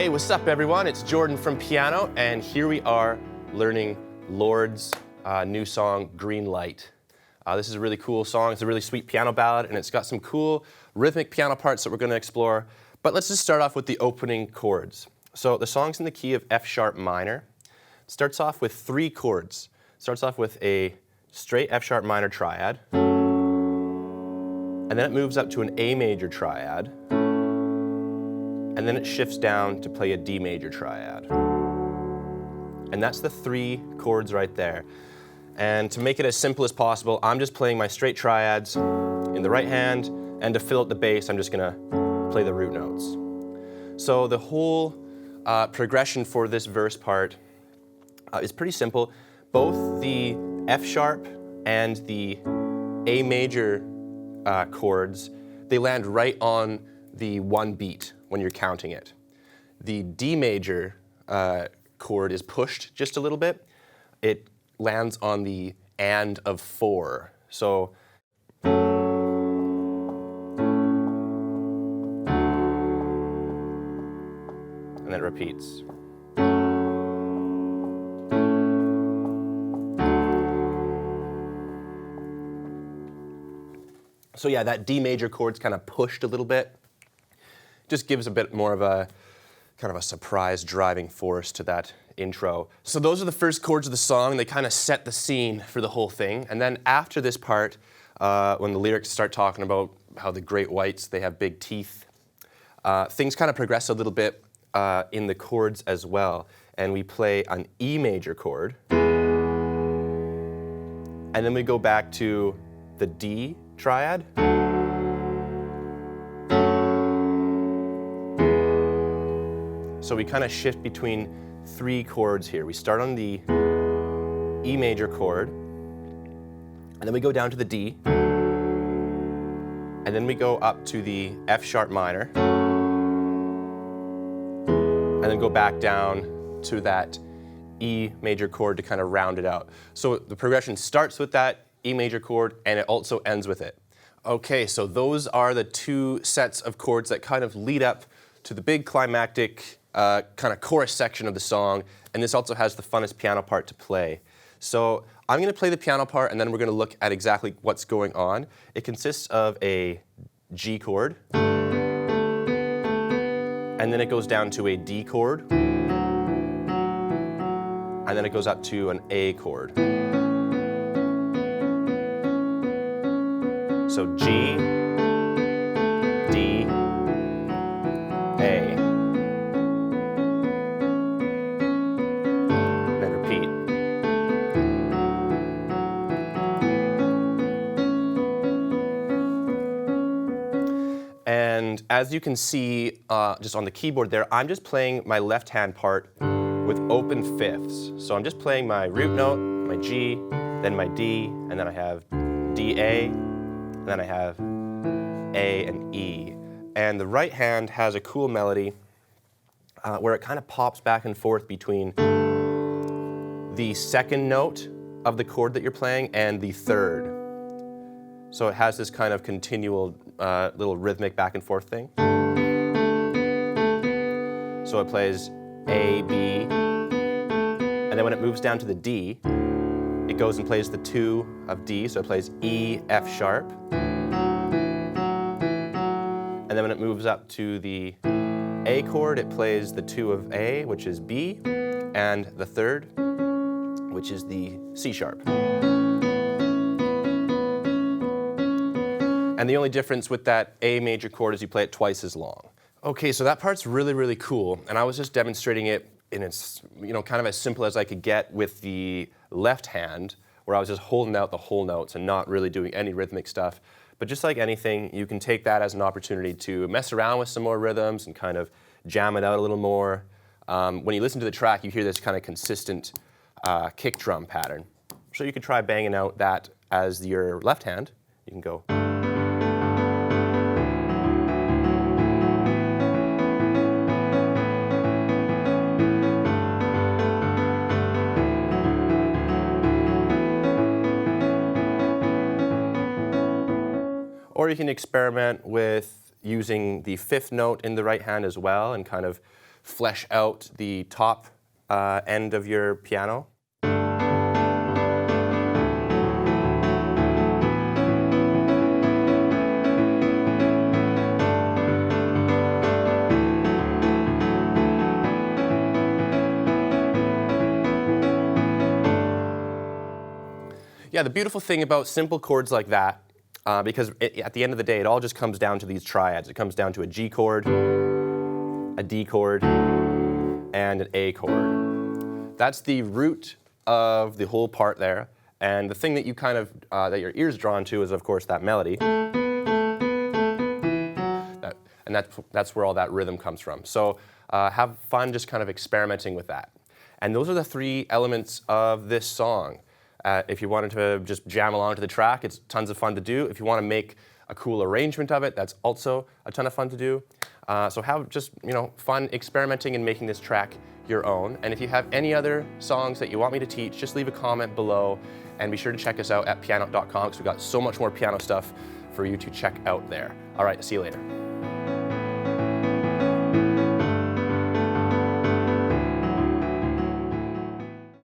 Hey, what's up everyone? It's Jordan from Pianote, and here we are learning Lorde's new song, Greenlight. This is a really cool song. It's a really sweet piano ballad, and it's got some cool rhythmic piano parts that we're going to explore. But let's just start off with the opening chords. So the song's in the key of F sharp minor. It starts off with 3 chords. It starts off with a straight F sharp minor triad, and then it moves up to an A major triad, and then it shifts down to play a D major triad. And that's the 3 chords right there. And to make it as simple as possible, I'm just playing my straight triads in the right hand, and to fill out the bass, I'm just gonna play the root notes. So the whole progression for this verse part is pretty simple. Both the F sharp and the A major chords, they land right on the 1 beat when you're counting it. The D major chord is pushed just a little bit. It lands on the and of 4. So and then it repeats. So yeah, that D major chord's kind of pushed a little bit. Just gives a bit more of a kind of a surprise driving force to that intro. So those are the first chords of the song. They kind of set the scene for the whole thing. And then after this part, when the lyrics start talking about how the great whites, they have big teeth, things kind of progress a little bit in the chords as well. And we play an E major chord. And then we go back to the D triad. So we kind of shift between 3 chords here. We start on the E major chord, and then we go down to the D, and then we go up to the F sharp minor, and then go back down to that E major chord to kind of round it out. So the progression starts with that E major chord, and it also ends with it. Okay, so those are the 2 sets of chords that kind of lead up to the big climactic kind of chorus section of the song, and this also has the funnest piano part to play. So I'm going to play the piano part, and then we're going to look at exactly what's going on. It consists of a G chord, and then it goes down to a D chord, and then it goes up to an A chord. So G, D, A. And as you can see just on the keyboard there, I'm just playing my left hand part with open fifths. So I'm just playing my root note, my G, then my D, and then I have D, A, and then I have A and E. And the right hand has a cool melody where it kind of pops back and forth between the second note of the chord that you're playing and the third. So it has this kind of continual little rhythmic back and forth thing. So it plays A, B, and then when it moves down to the D, it goes and plays the 2 of D, so it plays E, F sharp. And then when it moves up to the A chord, it plays the 2 of A, which is B, and the 3rd, which is the C sharp. And the only difference with that A major chord is you play it twice as long. Okay, so that part's really, really cool, and I was just demonstrating it in its, kind of as simple as I could get with the left hand, where I was just holding out the whole notes and not really doing any rhythmic stuff. But just like anything, you can take that as an opportunity to mess around with some more rhythms and kind of jam it out a little more. When you listen to the track, you hear this kind of consistent kick drum pattern. So you could try banging out that as your left hand. You can go. you can experiment with using the fifth note in the right hand as well and kind of flesh out the top end of your piano. Yeah, the beautiful thing about simple chords like that, because at the end of the day, it all just comes down to these triads. It comes down to a G chord, a D chord, and an A chord. That's the root of the whole part there. And the thing that you kind of, that your ear's drawn to is, of course, that melody. And that's where all that rhythm comes from. So have fun just kind of experimenting with that. And those are the three elements of this song. If you wanted to just jam along to the track, it's tons of fun to do. If you want to make a cool arrangement of it, that's also a ton of fun to do. So have just fun experimenting and making this track your own. And if you have any other songs that you want me to teach, just leave a comment below, and be sure to check us out at pianote.com because we've got so much more piano stuff for you to check out there. All right, see you later.